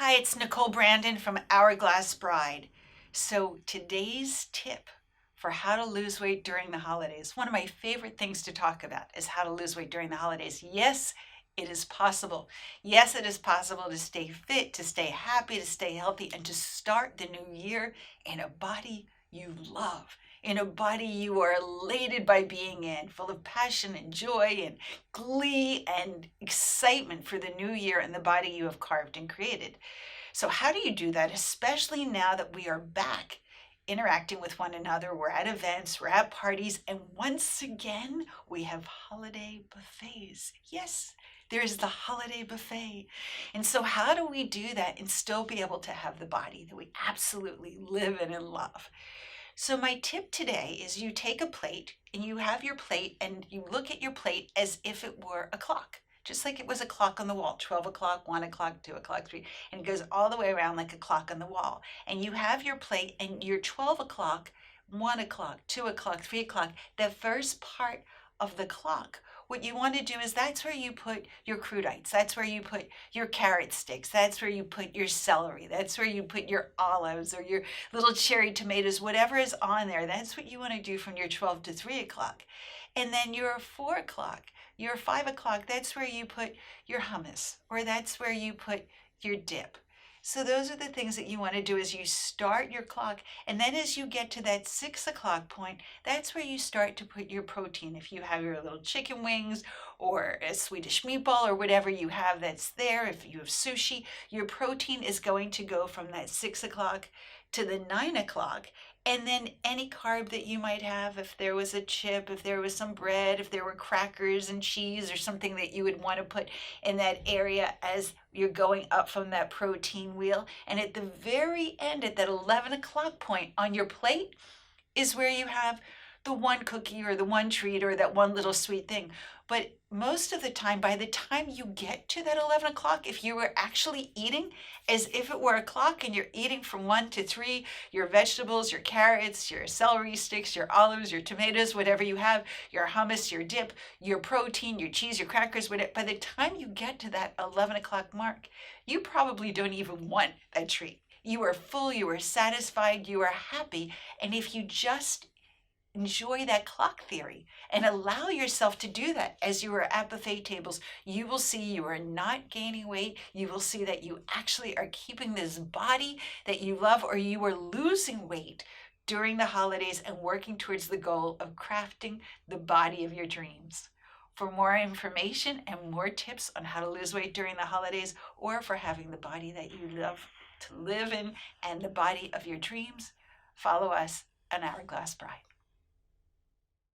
Hi, it's Nicole Brandon from Hourglass Bride. So today's tip for how to lose weight during the holidays, one of my favorite things to talk about is how to lose weight during the holidays. Yes, it is possible. Yes, it is possible to stay fit, to stay happy, to stay healthy, and to start the new year in a body you love, in a body you are elated by being in, full of passion and joy and glee and excitement for the new year and the body you have carved and created. So, how do you do that, especially now that we are back interacting with one another? We're at events, we're at parties, and once again, we have holiday buffets. Yes, there is the holiday buffet. And so, how do we do that and still be able to have the body that we absolutely live in and love? So, my tip today is you take a plate and you have your plate and you look at your plate as if it were a clock, just like it was a clock on the wall, 12 o'clock, 1 o'clock, 2 o'clock, 3, and it goes all the way around like a clock on the wall. And you have your plate and your 12 o'clock, 1 o'clock, 2 o'clock, 3 o'clock, the first part of the clock. What you want to do is that's where you put your crudites. That's where you put your carrot sticks. That's where you put your celery. That's where you put your olives or your little cherry tomatoes, whatever is on there. That's what you want to do from your 12 to 3 o'clock. And then your 4 o'clock, your 5 o'clock, that's where you put your hummus or that's where you put your dip. So those are the things that you want to do as you start your clock. And then as you get to that 6 o'clock point, that's where you start to put your protein. If you have your little chicken wings or a Swedish meatball or whatever you have that's there, if you have sushi, your protein is going to go from that 6 o'clock to the 9 o'clock. And then any carb that you might have, if there was a chip, if there was some bread, if there were crackers and cheese or something that you would want to put in that area as you're going up from that protein wheel. And at the very end, at that 11 o'clock point on your plate, is where you have the one cookie or the one treat or that one little sweet thing. But most of the time, by the time you get to that 11 o'clock, if you were actually eating as if it were a clock and you're eating from 1 to 3, your vegetables, your carrots, your celery sticks, your olives, your tomatoes, whatever you have, your hummus, your dip, your protein, your cheese, your crackers, whatever, by the time you get to that 11 o'clock mark, you probably don't even want that treat. You are full, you are satisfied, you are happy. And if you just enjoy that clock theory and allow yourself to do that as you are at buffet tables, you will see you are not gaining weight. You will see that you actually are keeping this body that you love, or you are losing weight during the holidays and working towards the goal of crafting the body of your dreams. For more information and more tips on how to lose weight during the holidays, or for having the body that you love to live in and the body of your dreams, follow us on Hourglass Bride.